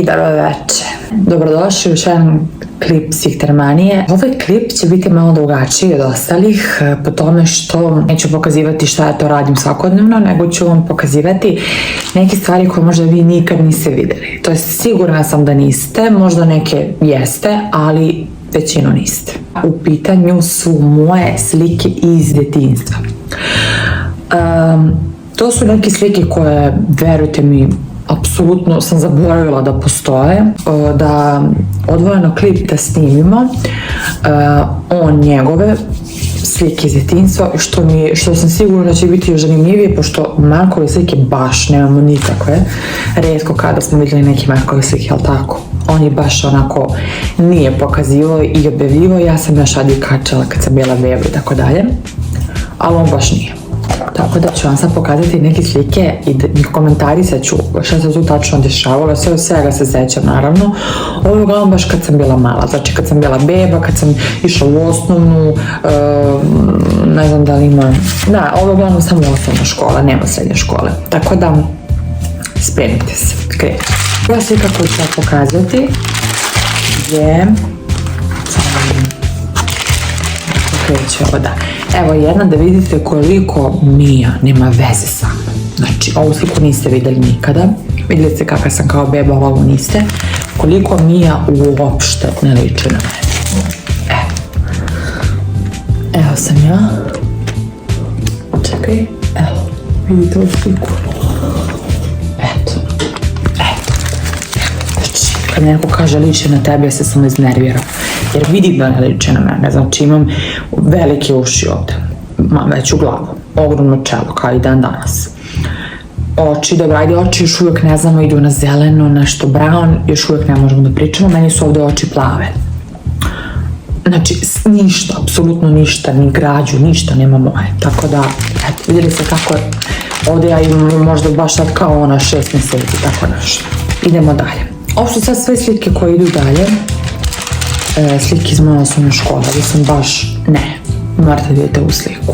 I dobro večer. Dobrodošli u još jedan klip Psihtermanije. Ovaj klip će biti malo drugačiji od ostalih po tome što neću pokazivati šta ja to radim svakodnevno, nego ću vam pokazivati neke stvari koje možda vi nikad niste videli. To je sigurna sam da niste, možda neke jeste, ali većinu niste. U pitanju su moje slike iz djetinjstva. To su neke slike koje, verujte mi, apsolutno sam zaboravila da postoje, da odvojeno klip da snimimo on njegove slike iz djetinjstva, što sam sigurna da će biti još zanimljivije, pošto Markove slike baš nemamo nikakve. Rijetko kada smo vidjeli neke Markove slike, ali tako? On je baš onako nije pokazivao i objavljivao, ja sam još radi kačala kad sam bila beba i tako dalje, ali on baš nije. Tako da ću vam sad pokazati neke slike i komentarisat ću šta se tu tačno dešavalo, sve od svega se sećam naravno. Ovo je uglavnom baš kad sam bila mala, znači kad sam bila beba, kad sam išla u osnovnu, ne znam da li ima, da, ovo je uglavnom samo osnovna škola, nema srednje škole, tako da spremite se, kreću. Prva slika koju ću vam pokazati je, kreću ovo, da. Evo jedna da vidite koliko Mija nema veze sa mnom. Znači, ovu sliku niste vidjeli nikada. Vidjeli ste kakva sam kao beba, ovo niste. Koliko Mija uopšte ne liči na mene. Evo sam ja. Čekaj, evo, vidite ovu sliku. Eto. Znači, kad neko kaže liči na tebe, ja se sam iznervirao. Jer vidim da ne liče na mene, znači imam velike uši ovdje, veću glavu, ogromno čelo, kao i dan danas. Oči, dobro, ajde, oči još uvijek ne znamo, idu na zeleno, nešto brown, još uvijek ne možemo da pričamo, meni su ovdje oči plave. Znači, ništa, apsolutno ništa, ni građu, ništa nema moje, tako da, eto, vidjeli ste kako je, ovdje ja imam možda baš sad kao ona 6 mjeseci, tako nešto. Idemo dalje. Ovo su sad sve slike koje idu dalje. Slike iz moje osnovne škole, ali sam baš, ne, morate vidjeti ovu sliku.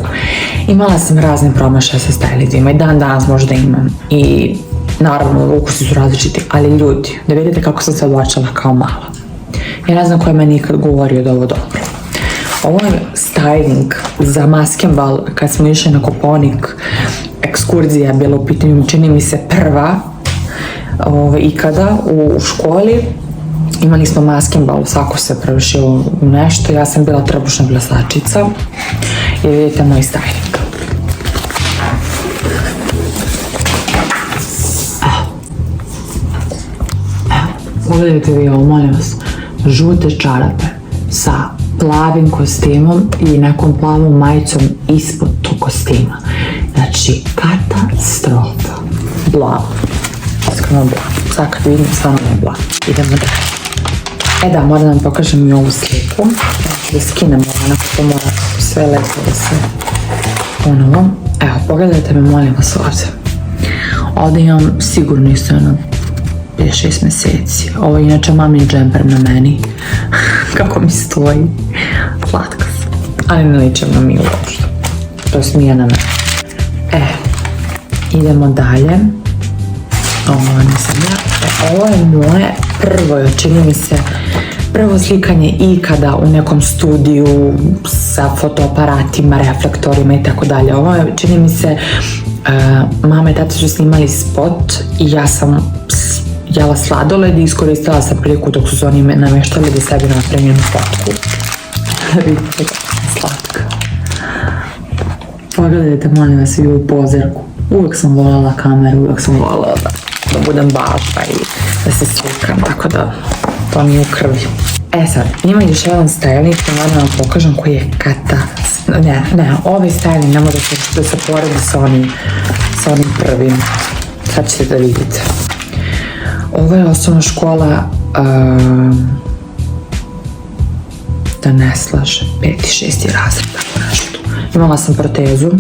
Imala sam razne promašaje sa stylizima i dan danas možda imam i naravno ukusi su različiti, ali ljudi, da vidite kako sam se oblačila kao mala. Ja ne znam ko je meni nikad govorio da ovo dobro. Ovo je styling za maskenbal kad smo išli na Koponik, ekskurzija bila u pitanju, čini mi se prva ikada u školi. Imali smo maskenbal, svako se prevršio u nešto, ja sam bila trbušna blesačica i vidite moj styling. Pogledajte vi ovo, molim vas, žute čarape sa plavim kostimom i nekom plavom majicom ispod tog kostima. Znači, katastrofa. Blavo. Iskreno blavo. Sad kad vidim, stvarno je blavo. Idemo dalje. Da, moram da vam pokažem i ovu sliku. Znači da skinem ovo, onako to mora sve lepo da se ponovo. Evo, pogledajte me, molim vas ovdje. Ovdje imam sigurno isto jedno 5-6 mjeseci. Ovo je inače mamin džemper na meni. Kako mi stoji. Slatka sam. Ali ne ličem na Miju uopšte. To je smija na mene. Idemo dalje. Ovo nisam ja. Ovo je moje prvo, čini mi se, prvo slikanje ikada u nekom studiju sa fotoaparatima, reflektorima i tako dalje. Ovo je, čini mi se, mama i tata su snimali spot i ja sam jela sladoled i iskoristila sam priliku dok su oni nameštali da sebi napravim fotku. Vidite kako slatka. Pogledajte, molim vas, i ovu pozirku. Uvijek sam voljela kameru, uvijek sam voljela da budem baža i da se slikam, tako da to mi je u krvi. Sad, ima još jedan styling koji moram vam pokažem koji je ovaj styling ne može da se poredi sa onim prvim. Sad ćete da vidite. Ovo je osnovna škola, da ne slažem, 5. i 6. razred, tako nešto. Imala sam protezu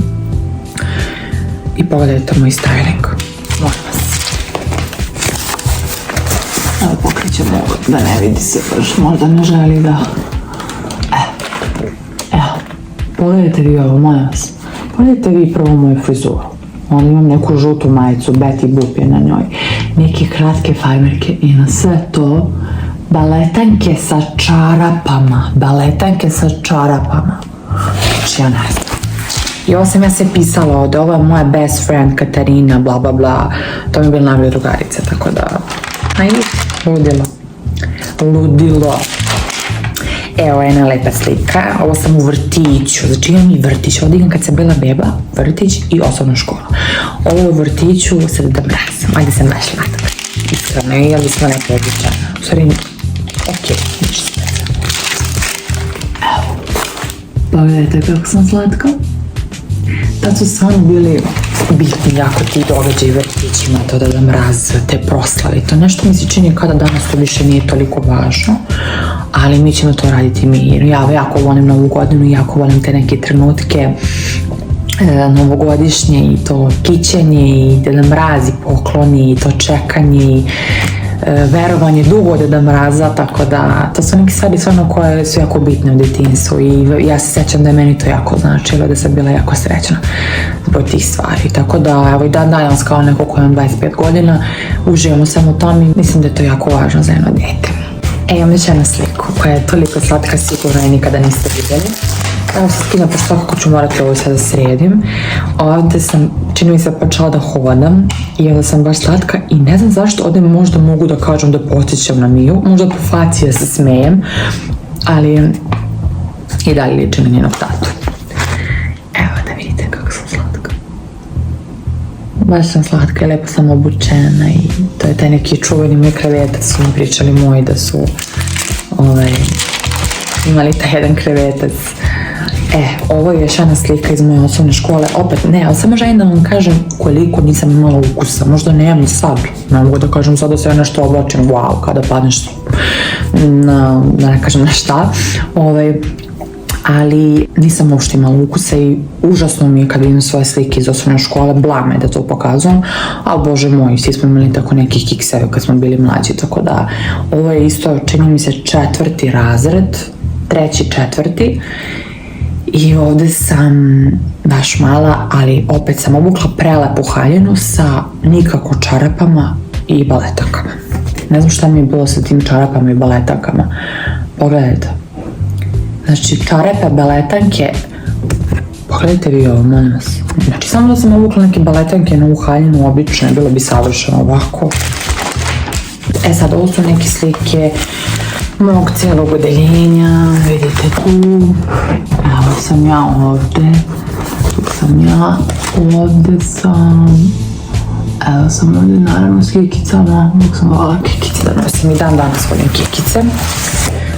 i pogledajte moj styling. Molim vas. Evo pokrećemo ovo da ne vidi se baš, možda ne želi da... Evo, pogledajte vi ovo, molim vas. Pogledajte vi prvo moju frizuru. Onda imam neku žutu majicu, Betty Boop je na njoj. Neke kratke farmerke i na sve to baletanke sa čarapama. Znači ja ne znam. I ovo sam ja se pisala ovde, ovo je moja best friend Katarina, bla bla bla. To mi je bila najbolja drugarica, tako da... Ajde, ludilo. Evo jedna lepa slika, ovo sam u vrtiću, znači imam i vrtić, ovdje imam kad sam bila beba, vrtić i osnovna škola. Ovo je u vrtiću sa Deda Mrazom, ajde sam baš latka, iskreno, jeli smo neke običajne, u stvari, okej, ništa. Evo, pogledajte kako sam slatka. Tad su stvarno bili bitni jako ti događaji vrtićima, to Deda Mraz, te proslave, to nešto mi se čini kada danas to više nije toliko važno, ali mi ćemo to raditi mi. Ja jako volim Novu godinu, jako volim te neke trenutke novogodišnje i to kićenje i Deda Mraz i pokloni i to čekanje i verovanje dugo od Deda Mraza, tako da to su neke stvari stvarno koje su jako bitne u djetinjstvu i ja se sjećam da je meni to jako značilo, da sam bila jako srećna zbog tih stvari, tako da evo i dan danas kao neko koji imam 25 godina uživamo samo u tom i mislim da je to jako važno za jedno dijete. Imam još jednu sliku koja je toliko slatka, sigurno je nikada niste vidjeli. Evo se skina, pošto kako ću morati ovo sad da sredim. Ovdje sam, čini mi se, počela da hodam i onda sam baš slatka i ne znam zašto ovdje možda mogu da kažem da potičem na Miju, možda po faci da se smejem, ali i dalje liči na njenog tatu. Evo da vidite kako sam slatka. Baš sam slatka i lepo sam obučena i to je taj neki čuveni moj krevetac, su mi pričali moji da su imali taj jedan krevetac. Ovo je još jedna slika iz moje osnovne škole, opet ne, ali samo želim da vam kažem koliko nisam imala ukusa, možda nemam ni sad, ne mogu da kažem sad da se ja nešto oblačim, wow, kada padneš na, da ne kažem na šta, ali nisam uopšte imala ukusa i užasno mi je kad vidim svoje slike iz osnovne škole, blam je da to pokazujem, ali bože moj, svi smo imali tako nekih kikseve kad smo bili mlađi, tako da ovo je isto, čini mi se 4. razred, 3., 4. I ovdje sam baš mala, ali opet sam obukla prelepu haljinu sa nikako čarapama i baletankama. Ne znam šta mi je bilo sa tim čarapama i baletankama. Pogledajte. Znači, čarape, baletanke, pogledajte vi ovo, molim vas. Znači, samo da sam obukla neke baletanke na ovu haljinu, obično, bilo bi savršeno ovako. Sad, ovo su neke slike mog cijelog odeljenja, vidite tu, evo sam ja ovdje, tu sam ja, ovdje sam, evo sam ovdje naravno s kikicama, dok sam voljela kikice da nosim i dan danas volim kikice.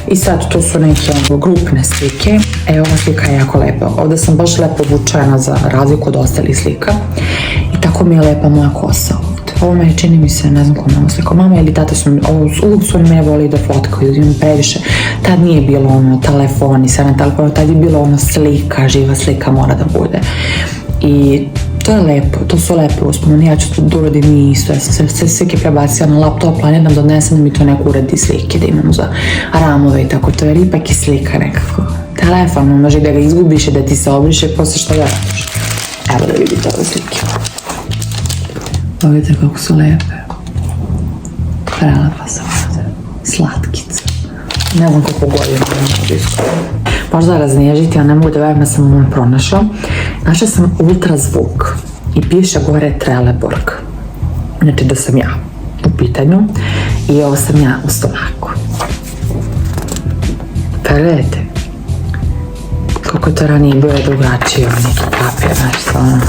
I sad tu su neke grupne slike, evo ova slika je jako lepa, ovdje sam baš lepo obučena za razliku od ostalih slika i tako mi je lepa moja kosa ovdje. Ovo me čini mi se, ne znam ko me ovo slikao, mama ili tata su mi, uvijek su me voli da fotkaju, imam previše, tad nije bilo ono telefoni, sad na telefonu, tad je bilo ono slika, živa slika mora da bude. I to je lepo, to su lepe uspomene, ja ću to da uradim i isto, ja sam se slike prebacila na laptop, planiram da odnesem da mi to neko uradi slike, da imam za ramove i tako, to je ipak i slika nekako. Telefon, može da ga izgubiš i da ti se obriše, posle što ga radiš. Evo da vidite ove slike. Vidite kako su lepe. Prelepa sam ovdje. Slatkica. Ne znam koliko godina imam blisko. Baš da raznježiti, a ne mogu da verujem da sam ovo pronašla. Našla sam ultrazvuk i piše gore Trelleborg. Znači da sam ja u pitanju i ovo sam ja u stomaku. Pa gledajte. Kako je to ranije bilo drugačije, neki papir, znači stvarno.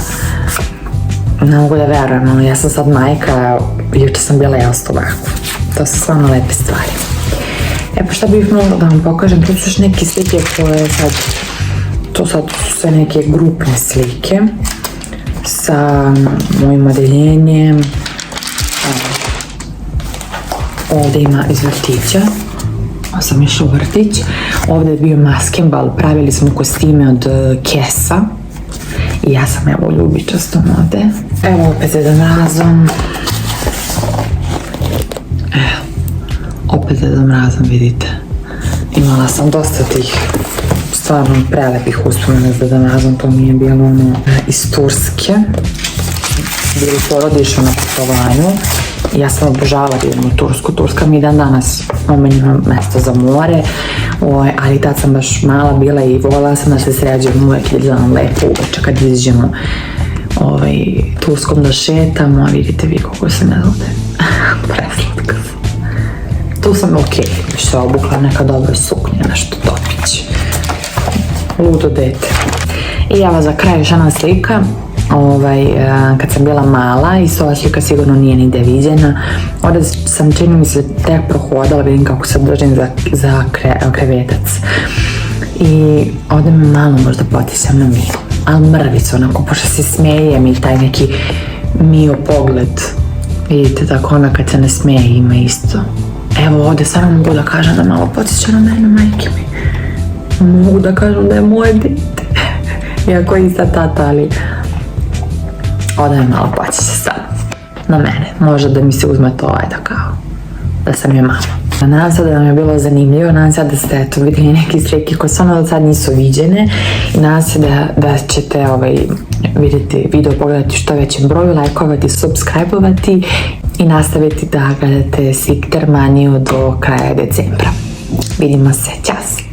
Ne mogu da verujem, ali ja sam sad majka, juče sam bila ja u stomaku. To su stvarno lepe stvari. Pa šta bih mogla da vam pokažem, tu su još neke slike koje sad, to sad su sve neke grupne slike sa mojim odeljenjem. Ovdje ima iz vrtića, sam išla u vrtić. Ovdje je bio maskenbal, pravili smo kostime od kesa. I ja sam evo ljubičastom ovdje. Evo opet Deda Mrazom. Evo. Opet Deda Mrazom, vidite. Imala sam dosta tih stvarno prelepih uspomena s Deda Mrazom. To mi je bilo ono iz Turske. bili porodično na putovanju. Ja sam obožavala da idem u Tursku. Turska mi je dan danas omiljeno mesto za more, ali tad sam baš mala bila i volila sam da se sređujem uvek ili znam lepo uveče kad izađemo Turskom da šetamo, a vidite vi kako se ne zove. Preslatka sam. Tu sam se obukla neka dobra suknja, nešto topić. Ludo dete. I evo za kraj još jedna slika. Kad sam bila mala i ova slika sigurno nije nigde viđena. Ovdje sam, čini mi se, tek prohodala, vidim kako se držim za krevetac. I ovdje me malo možda potisam na Miju, ali mrvicu onako, pošto se smejem i taj neki Mio pogled. Vidite, tako ona kad se ne smeje ima isto. Evo ovdje samo mogu da kažem da malo potisća na mene, majke mi. Mogu da kažem da je moje dete. Iako je ista tata, ali ovdje mi malo potisća sad na mene. Možda da mi se uzme to da kao da sam je mama. Nadam se da vam je bilo zanimljivo, nadam se da ste vidjeli neke slike koje stvarno do sad nisu viđene i nadam se da ćete vidjeti video, pogledati što većem broju, lajkovati, subscribe-ovati i nastaviti da gledate Sikter Maniju do kraja decembra. Vidimo se, čas!